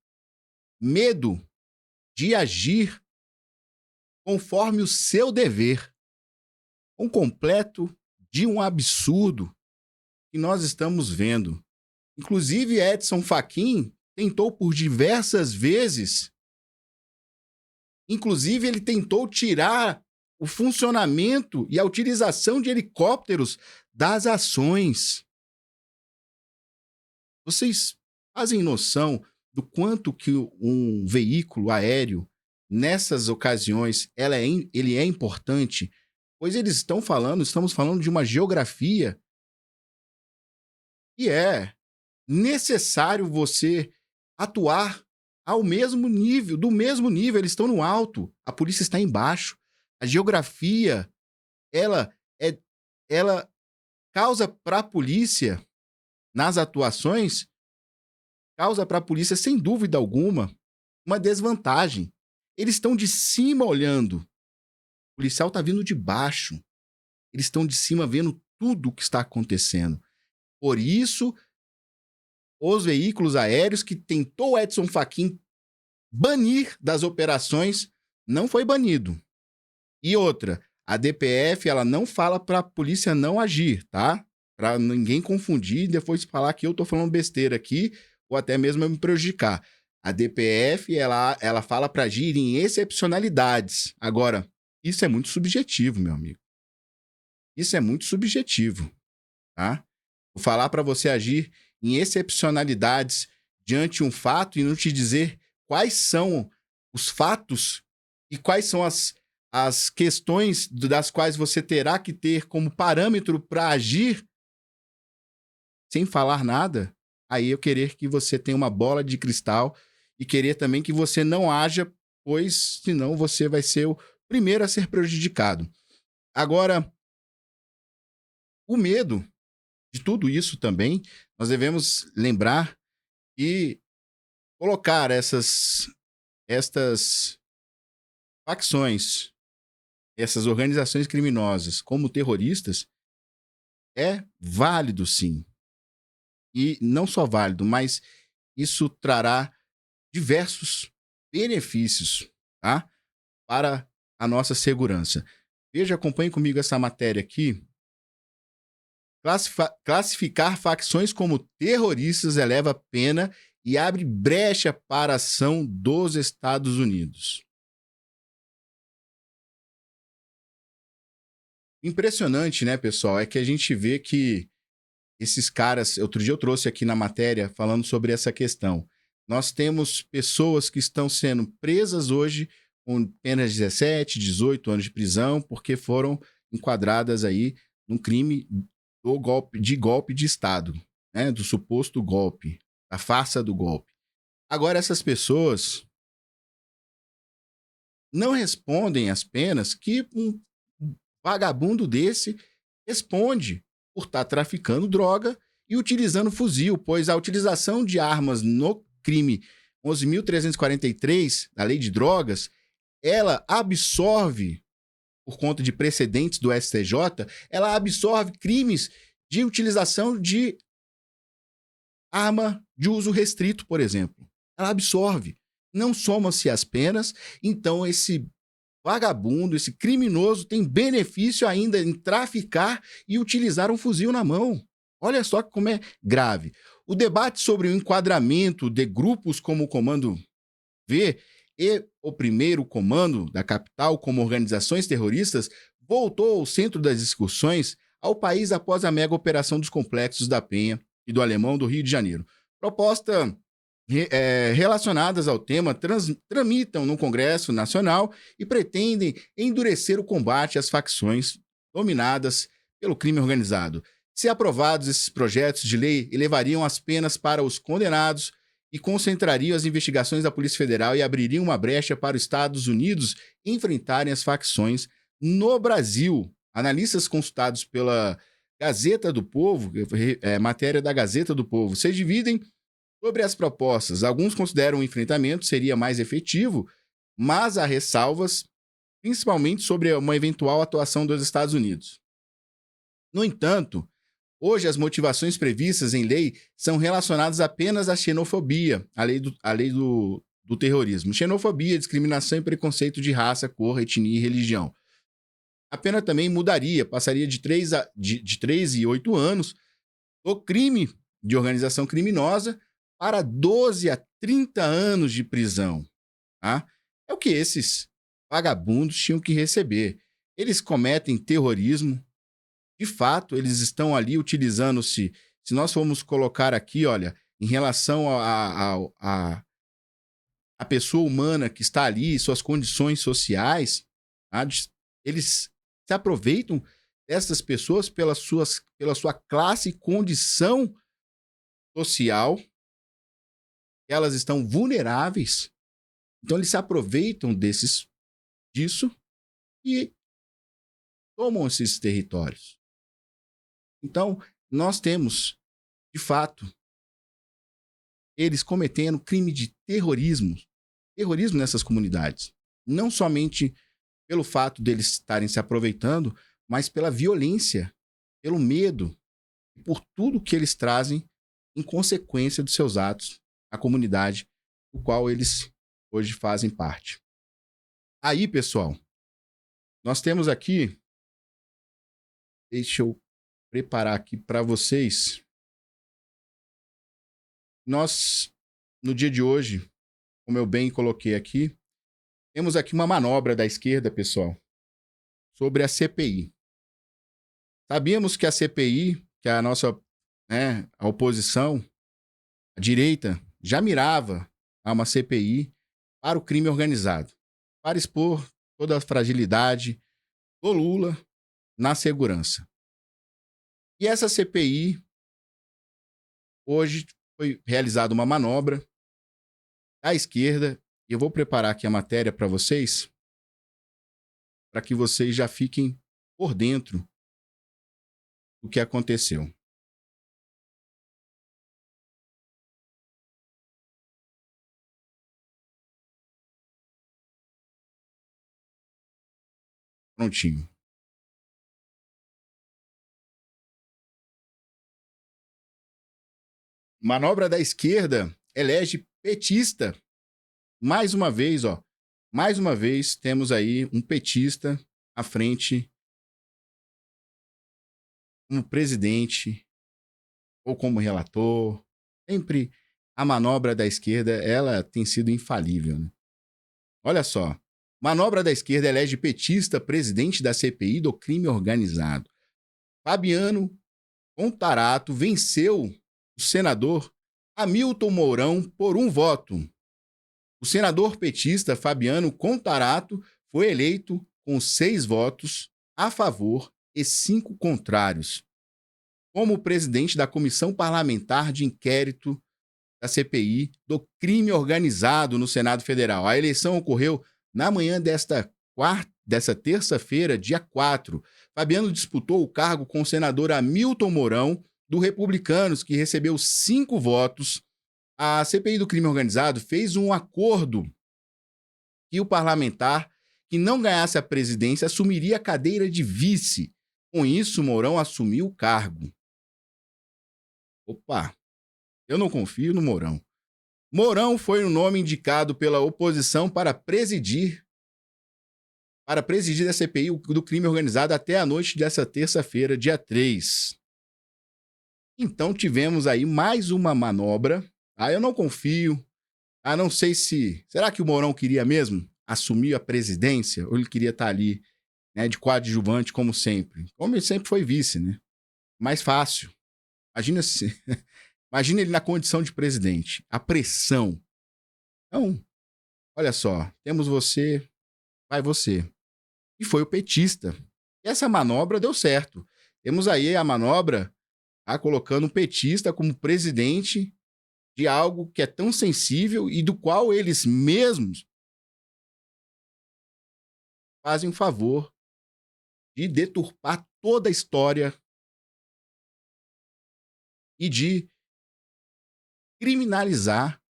medo de agir conforme o seu dever. Um completo de um absurdo que nós estamos vendo. Inclusive, Edson Fachin tentou por diversas vezes, inclusive ele tentou tirar o funcionamento e a utilização de helicópteros das ações. Vocês fazem noção do quanto que um veículo aéreo, nessas ocasiões, ele é importante? Pois estamos falando de uma geografia e é necessário você atuar ao mesmo nível, do mesmo nível. Eles estão no alto, a polícia está embaixo. A geografia, ela causa para a polícia, nas atuações, causa para a polícia, sem dúvida alguma, uma desvantagem. Eles estão de cima olhando. O policial está vindo de baixo. Eles estão de cima vendo tudo o que está acontecendo. Por isso, os veículos aéreos que tentou Edson Fachin banir das operações, não foi banido. E outra, a DPF, ela não fala para a polícia não agir, tá? Para ninguém confundir e depois falar que eu tô falando besteira aqui, ou até mesmo eu me prejudicar. A DPF, ela fala para agir em excepcionalidades. Agora, isso é muito subjetivo, meu amigo. Isso é muito subjetivo, tá? Vou falar para você agir em excepcionalidades diante de um fato e não te dizer quais são os fatos e quais são as questões das quais você terá que ter como parâmetro para agir sem falar nada, aí eu querer que você tenha uma bola de cristal e querer também que você não haja, pois senão você vai ser o primeiro a ser prejudicado. Agora, o medo de tudo isso também, nós devemos lembrar e colocar estas facções, essas organizações criminosas como terroristas, é válido sim. E não só válido, mas isso trará diversos benefícios, tá? Para a nossa segurança. Veja, acompanhe comigo essa matéria aqui. classificar facções como terroristas eleva a pena e abre brecha para a ação dos Estados Unidos. Impressionante, né, pessoal? É que a gente vê que esses caras... Outro dia eu trouxe aqui na matéria falando sobre essa questão. Nós temos pessoas que estão sendo presas hoje com penas de 17, 18 anos de prisão porque foram enquadradas aí num crime golpe de Estado, né? Do suposto golpe, da farsa do golpe. Agora, essas pessoas não respondem às penas que um vagabundo desse responde por estar traficando droga e utilizando fuzil, pois a utilização de armas no crime 11.343 da Lei de Drogas, ela absorve, por conta de precedentes do STJ, ela absorve crimes de utilização de arma de uso restrito, por exemplo. Ela absorve. Não soma-se as penas, então esse vagabundo, esse criminoso tem benefício ainda em traficar e utilizar um fuzil na mão. Olha só como é grave. O debate sobre o enquadramento de grupos como o Comando V e o Primeiro Comando da capital como organizações terroristas voltou ao centro das discussões ao país após a mega operação dos complexos da Penha e do Alemão do Rio de Janeiro. Proposta relacionadas ao tema tramitam no Congresso Nacional e pretendem endurecer o combate às facções dominadas pelo crime organizado. Se aprovados, esses projetos de lei elevariam as penas para os condenados e concentrariam as investigações da Polícia Federal e abririam uma brecha para os Estados Unidos enfrentarem as facções no Brasil. Analistas consultados pela Gazeta do Povo, matéria da Gazeta do Povo, se dividem sobre as propostas. Alguns consideram o enfrentamento seria mais efetivo, mas há ressalvas, principalmente sobre uma eventual atuação dos Estados Unidos. No entanto, hoje as motivações previstas em lei são relacionadas apenas à xenofobia, à lei do terrorismo. Xenofobia, discriminação e preconceito de raça, cor, etnia e religião. A pena também mudaria, passaria de 3 e 8 anos do crime de organização criminosa para 12 a 30 anos de prisão. Tá? É o que esses vagabundos tinham que receber. Eles cometem terrorismo. De fato, eles estão ali utilizando-se... Se nós formos colocar aqui, olha, em relação a pessoa humana que está ali, suas condições sociais, tá? Eles se aproveitam dessas pessoas pela sua classe e condição social. Elas estão vulneráveis. Então, eles se aproveitam disso e tomam esses territórios. Então, nós temos, de fato, eles cometendo crime de terrorismo nessas comunidades. Não somente pelo fato deles estarem se aproveitando, mas pela violência, pelo medo, e por tudo que eles trazem em consequência dos seus atos à comunidade do qual eles hoje fazem parte. Aí, pessoal, nós temos aqui, deixa eu preparar aqui para vocês. Nós, no dia de hoje, como eu bem coloquei aqui, temos aqui uma manobra da esquerda, pessoal, sobre a CPI. Sabíamos que a CPI, que a nossa, a oposição, a direita, já mirava a uma CPI para o crime organizado, para expor toda a fragilidade do Lula na segurança. E essa CPI, hoje foi realizada uma manobra da esquerda, e eu vou preparar aqui a matéria para vocês, para que vocês já fiquem por dentro do que aconteceu. Prontinho. Manobra da esquerda elege petista. Mais uma vez, temos aí um petista à frente como presidente ou como relator, sempre a manobra da esquerda, ela tem sido infalível, né? Olha só, manobra da esquerda elege petista presidente da CPI do crime organizado. Fabiano Contarato venceu o senador Hamilton Mourão por 1 voto. O senador petista Fabiano Contarato foi eleito com 6 votos a favor e 5 contrários, como presidente da Comissão Parlamentar de Inquérito da CPI do crime organizado no Senado Federal. A eleição ocorreu na manhã desta terça-feira, dia 4. Fabiano disputou o cargo com o senador Hamilton Mourão, do Republicanos, que recebeu 5 votos. A CPI do crime organizado fez um acordo que o parlamentar que não ganhasse a presidência assumiria a cadeira de vice. Com isso, Mourão assumiu o cargo. Opa, eu não confio no Mourão. Mourão foi o nome indicado pela oposição para presidir a CPI do crime organizado até a noite dessa terça-feira, dia 3. Então tivemos aí mais uma manobra. Eu não confio. Não sei se... Será que o Mourão queria mesmo assumir a presidência? Ou ele queria estar ali, né, de coadjuvante, como sempre? Como ele sempre foi vice, né? Mais fácil. Imagina ele na condição de presidente. A pressão. Então, olha só. Temos você, vai você. E foi o petista. E essa manobra deu certo. Temos aí a manobra colocando um petista como presidente de algo que é tão sensível e do qual eles mesmos fazem o favor de deturpar toda a história e de criminalizar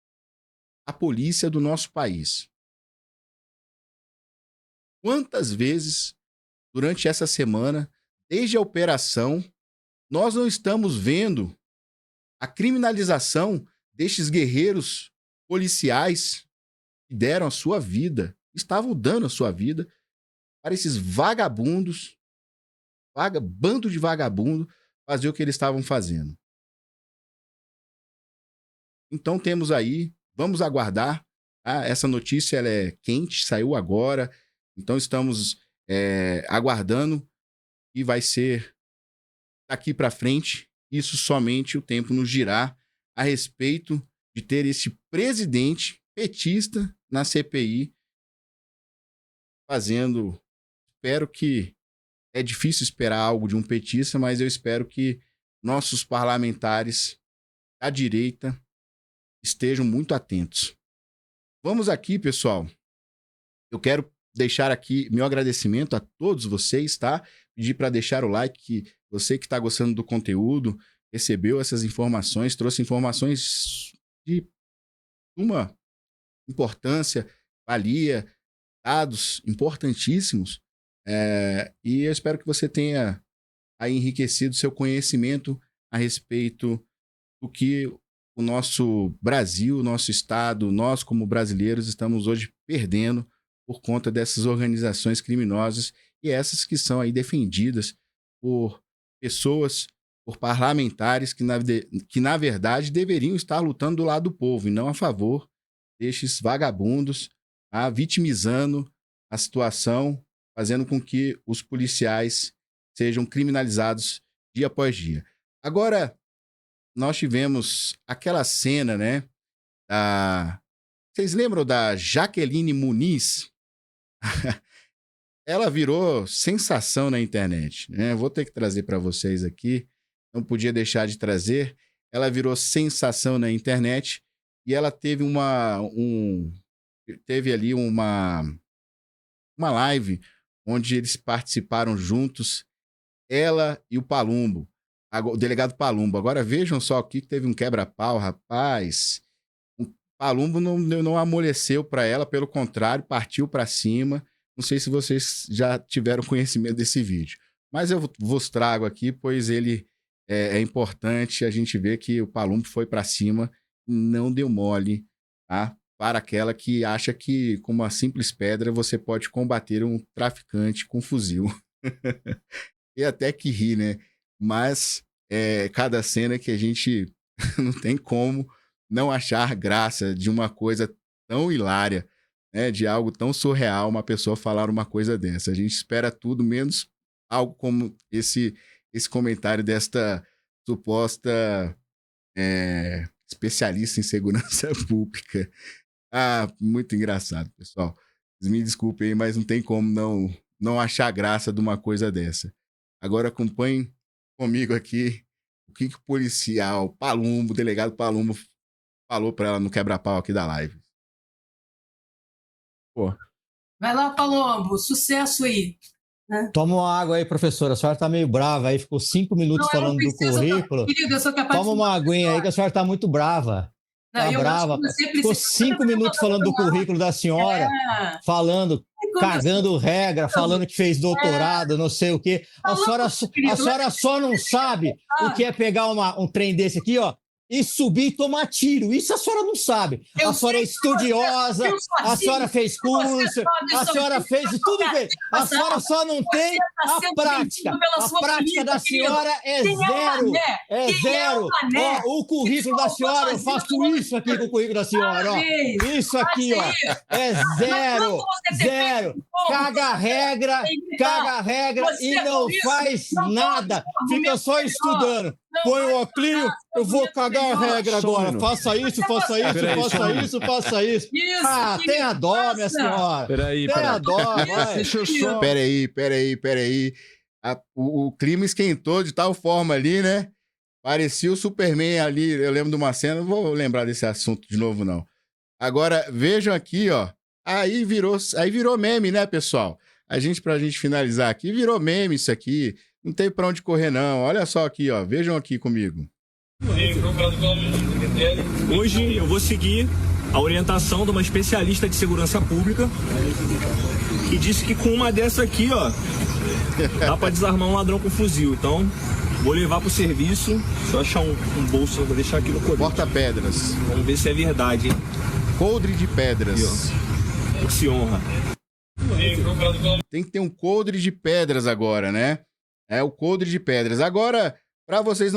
a polícia do nosso país. Quantas vezes, durante essa semana, desde a operação, nós não estamos vendo a criminalização destes guerreiros policiais que deram a sua vida, estavam dando a sua vida para esses vagabundos, bando de vagabundo, fazer o que eles estavam fazendo. Então temos aí, vamos aguardar, essa notícia ela é quente, saiu agora, então estamos aguardando e vai ser daqui para frente, isso somente o tempo nos dirá a respeito de ter esse presidente petista na CPI fazendo, espero que, é difícil esperar algo de um petista, mas eu espero que nossos parlamentares da direita estejam muito atentos. Vamos aqui, pessoal. Eu quero deixar aqui meu agradecimento a todos vocês, tá? Pedir para deixar o like, que você que está gostando do conteúdo, recebeu essas informações, trouxe informações de uma importância, valia, dados importantíssimos, e eu espero que você tenha aí enriquecido seu conhecimento a respeito do que o nosso Brasil, o nosso Estado, nós como brasileiros estamos hoje perdendo por conta dessas organizações criminosas e essas que são aí defendidas por pessoas, por parlamentares que na verdade deveriam estar lutando do lado do povo e não a favor destes vagabundos, vitimizando a situação, fazendo com que os policiais sejam criminalizados dia após dia. Agora, nós tivemos aquela cena, né? Vocês lembram da Jaqueline Muniz? Ela virou sensação na internet, né? Vou ter que trazer para vocês aqui, não podia deixar de trazer. Ela virou sensação na internet e ela teve teve ali uma live onde eles participaram juntos, ela e o Palumbo, o delegado Palumbo. Agora vejam só aqui que teve um quebra-pau, rapaz. O Palumbo não amoleceu para ela, pelo contrário, partiu para cima. Não sei se vocês já tiveram conhecimento desse vídeo, mas eu vos trago aqui, pois ele é importante a gente ver que o Palumbo foi para cima e não deu mole, tá? Para aquela que acha que com uma simples pedra você pode combater um traficante com fuzil. E até que ri, né? Mas cada cena que a gente não tem como não achar graça de uma coisa tão hilária, né? De algo tão surreal, uma pessoa falar uma coisa dessa. A gente espera tudo menos algo como esse comentário desta suposta especialista em segurança pública. Ah, muito engraçado, pessoal. Me desculpem aí, mas não tem como não achar graça de uma coisa dessa. Agora acompanhem comigo aqui o que o policial Palumbo, o delegado Palumbo, falou para ela no quebra-pau aqui da live. Pô. Vai lá, Palombo, sucesso aí. Né? Toma uma água aí, professora. A senhora tá meio brava aí, ficou 5 minutos falando do currículo. Querido, eu sou capaz Toma uma aguinha aí que a senhora tá muito brava. Tá brava. Ficou 5 minutos falando do currículo da senhora, falando, cagando regra, falando que fez doutorado, não sei o quê. A senhora só não sabe o que é pegar um trem desse aqui, ó, e subir e tomar tiro. Isso a senhora não sabe. A senhora é estudiosa, a senhora fez curso, a senhora fez tudo bem. A senhora só não tem a prática. A prática da senhora é zero. É zero. Ó, o currículo da senhora, eu faço isso aqui com o currículo da senhora. Ó. Isso aqui, ó, é zero. Zero. Caga a regra e não faz nada. Fica só estudando. Põe o óculos, eu vou cagar a regra agora. Faça isso, faça isso, faça isso, faça isso. Ah, tenha dó, minha senhora. Peraí. Tenha dó, vai. Peraí. O clima esquentou de tal forma ali, né? Parecia o Superman ali. Eu lembro de uma cena, não vou lembrar desse assunto de novo, não. Agora, vejam aqui, ó. Aí virou meme, né, pessoal? Pra gente finalizar aqui, virou meme isso aqui. Não tem pra onde correr, não. Olha só aqui, ó. Vejam aqui comigo. Hoje eu vou seguir a orientação de uma especialista de segurança pública que disse que com uma dessa aqui, ó, dá pra desarmar um ladrão com fuzil. Então, vou levar pro serviço. Se eu achar um bolso, eu vou deixar aqui no colete. Porta-pedras. Vamos ver se é verdade, hein? Coldre de pedras. Aqui, ó. Se honra. Tem que ter um coldre de pedras agora, né? É o coldre de pedras. Agora, para vocês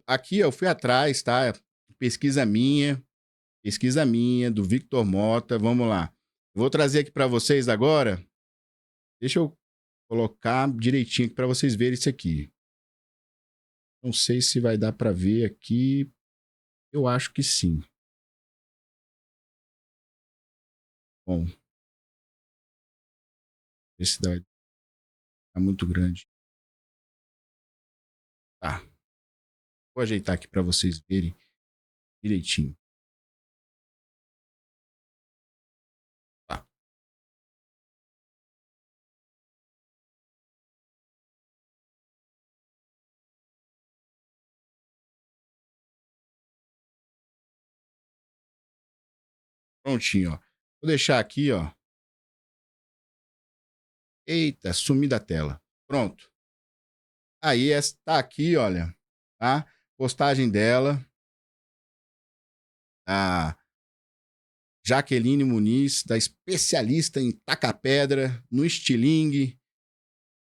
aqui eu fui atrás, tá? Pesquisa minha, do Victor Mota. Vamos lá. Eu vou trazer aqui para vocês agora. Deixa eu colocar direitinho aqui para vocês verem isso aqui. Não sei se vai dar para ver aqui. Eu acho que sim. Bom. Esse daí tá muito grande. Tá. Vou ajeitar aqui para vocês verem direitinho. Tá. Prontinho, ó. Vou deixar aqui, ó. Eita, sumi da tela. Pronto. Aí está aqui, olha, tá? Postagem dela. A Jaqueline Muniz, da especialista em taca-pedra, no estilingue.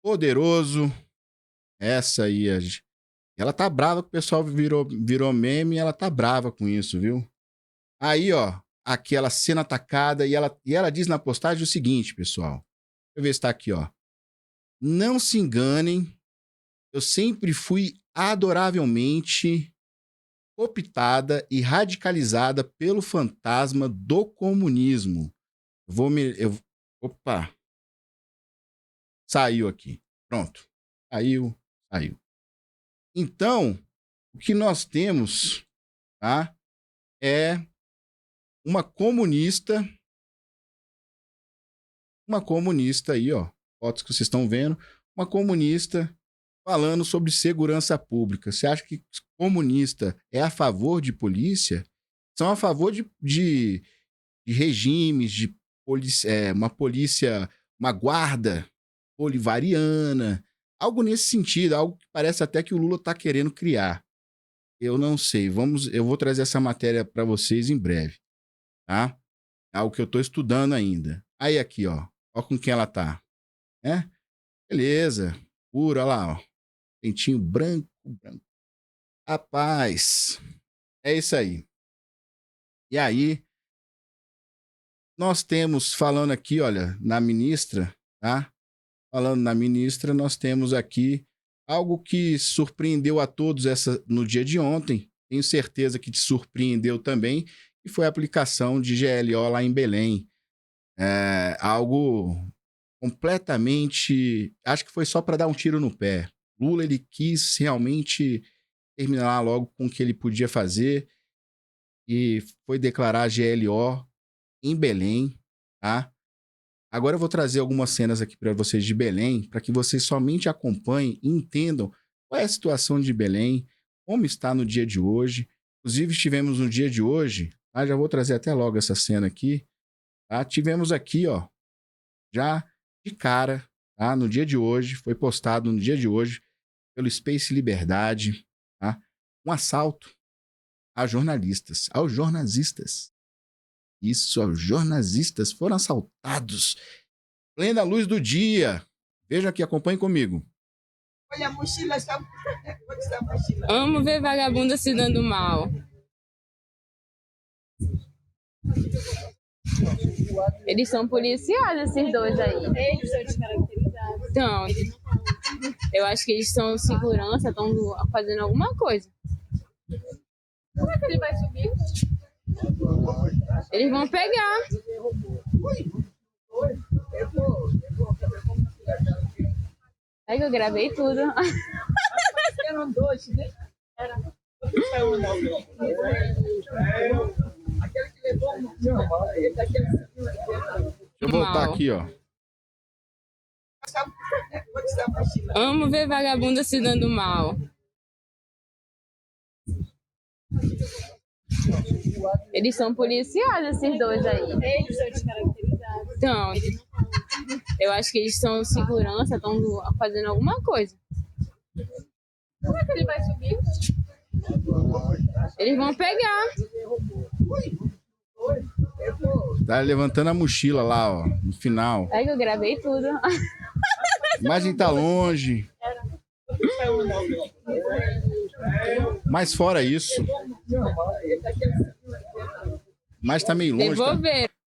Poderoso. Essa aí, ela tá brava que o pessoal virou meme e ela tá brava com isso, viu? Aí, ó, aquela cena atacada e ela diz na postagem o seguinte, pessoal. Deixa eu ver se tá aqui, ó. Não se enganem, eu sempre fui adoravelmente cooptada e radicalizada pelo fantasma do comunismo. Opa! Saiu aqui. Pronto. Saiu. Então, o que nós temos, tá? É uma comunista aí, ó. Fotos que vocês estão vendo. Uma comunista falando sobre segurança pública. Você acha que comunista é a favor de polícia? São a favor de regimes, de uma polícia, uma guarda bolivariana, algo nesse sentido, algo que parece até que o Lula está querendo criar. Eu não sei. Eu vou trazer essa matéria para vocês em breve, tá? É algo que eu estou estudando ainda. Aí aqui, ó. Ó com quem ela tá. Beleza. Pura, olha lá, ó. Dentinho branco, branco. Rapaz, é isso aí. E aí, nós temos, falando aqui, olha, na ministra, tá? Falando na ministra, nós temos aqui algo que surpreendeu a todos no dia de ontem. Tenho certeza que te surpreendeu também, que foi a aplicação de GLO lá em Belém. Algo completamente... Acho que foi só para dar um tiro no pé. Lula, ele quis realmente terminar logo com o que ele podia fazer e foi declarar GLO em Belém, tá? Agora eu vou trazer algumas cenas aqui para vocês de Belém, para que vocês somente acompanhem e entendam qual é a situação de Belém, como está no dia de hoje. Inclusive, estivemos no dia de hoje, tá? Já vou trazer até logo essa cena aqui, tá? Tivemos aqui, ó, já de cara, tá? No dia de hoje, foi postado no dia de hoje, pelo Space Liberdade, tá? Um assalto aos jornalistas. Isso, os jornalistas foram assaltados. Plena luz do dia. Veja aqui, acompanhe comigo. Olha a mochila, amo ver vagabunda se dando mal. Eles são policiais, esses dois aí. Eles são descaracterizados. Então, eu acho que eles estão segurança, estão fazendo alguma coisa. Como é que ele vai subir? Eles vão pegar. É que eu gravei tudo. Eram dois, né? Aquele que levou Deixa eu voltar aqui, ó. Amo ver vagabunda se dando mal. Eles são policiais, esses dois aí. Eles são descaracterizados. Então, eu acho que eles estão segurança, estão fazendo alguma coisa. Como é que ele vai subir? Eles vão pegar. Tá levantando a mochila lá, ó, no final. É que eu gravei tudo. A imagem tá longe. Mas fora isso... Mas tá meio longe, tá?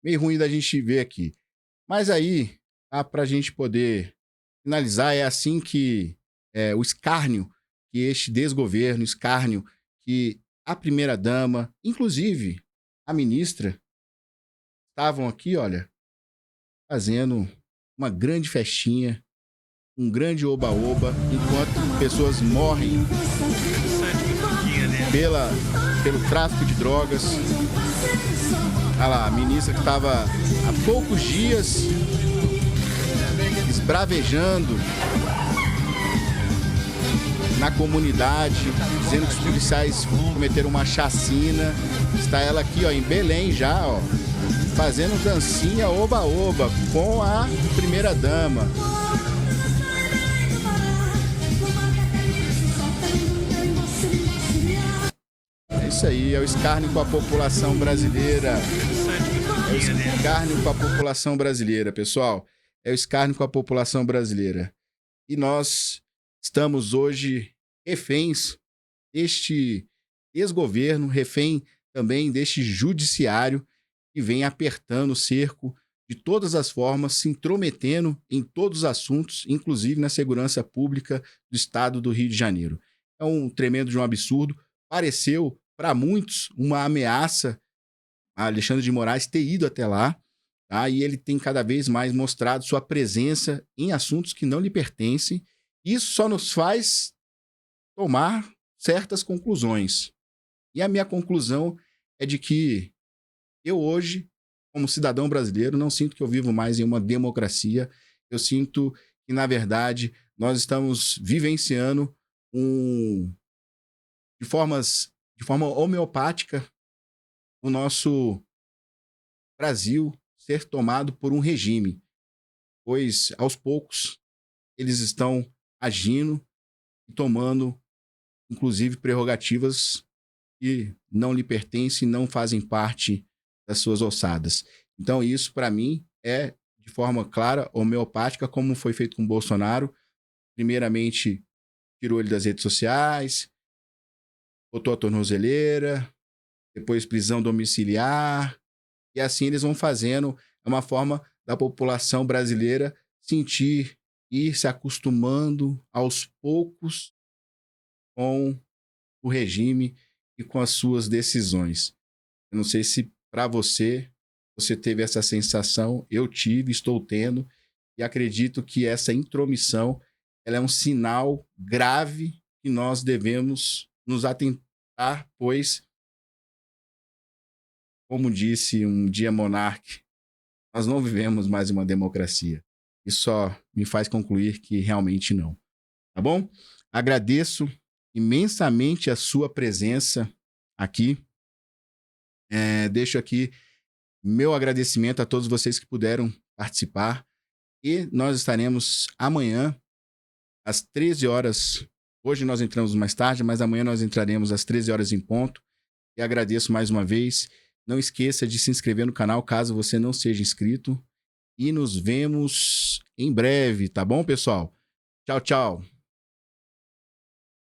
Meio ruim da gente ver aqui. Mas aí, tá, pra gente poder finalizar, é assim que o escárnio que este desgoverno, escárnio que a primeira-dama, inclusive a ministra, estavam aqui, olha, fazendo uma grande festinha, um grande oba-oba, enquanto pessoas morrem pelo tráfico de drogas. Olha lá, a ministra que estava há poucos dias esbravejando na comunidade, dizendo que os policiais cometeram uma chacina. Está ela aqui, ó, em Belém já, ó, fazendo dancinha oba-oba com a primeira-dama. É isso aí, é o escárnio com a população brasileira. É o escárnio com a população brasileira, pessoal. É o escárnio com a população brasileira. E nós estamos hoje reféns deste ex-governo, refém também deste judiciário que vem apertando o cerco de todas as formas, se intrometendo em todos os assuntos, inclusive na segurança pública do estado do Rio de Janeiro. É um tremendo de um absurdo. Pareceu, para muitos, uma ameaça a Alexandre de Moraes ter ido até lá, tá? E ele tem cada vez mais mostrado sua presença em assuntos que não lhe pertencem. Isso só nos faz tomar certas conclusões. E a minha conclusão é de que eu hoje, como cidadão brasileiro, não sinto que eu vivo mais em uma democracia. Eu sinto que, na verdade, nós estamos vivenciando de forma homeopática o nosso Brasil ser tomado por um regime, pois, aos poucos, eles estão agindo e tomando, inclusive, prerrogativas que não lhe pertencem e não fazem parte das suas ossadas. Então, isso, para mim, é de forma clara, homeopática, como foi feito com Bolsonaro. Primeiramente, tirou ele das redes sociais, botou a tornozeleira, depois prisão domiciliar, e assim eles vão fazendo. É uma forma da população brasileira sentir e ir se acostumando aos poucos com o regime e com as suas decisões. Eu não sei se para você teve essa sensação, eu tive, estou tendo, e acredito que essa intromissão ela é um sinal grave que nós devemos nos atentar, pois, como disse um dia Monark, nós não vivemos mais uma democracia. Isso só me faz concluir que realmente não. Tá bom? Agradeço imensamente a sua presença aqui. Deixo aqui meu agradecimento a todos vocês que puderam participar. E nós estaremos amanhã, às 13 horas. Hoje nós entramos mais tarde, mas amanhã nós entraremos às 13 horas em ponto. E agradeço mais uma vez. Não esqueça de se inscrever no canal, caso você não seja inscrito. E nos vemos em breve, tá bom, pessoal? Tchau, tchau.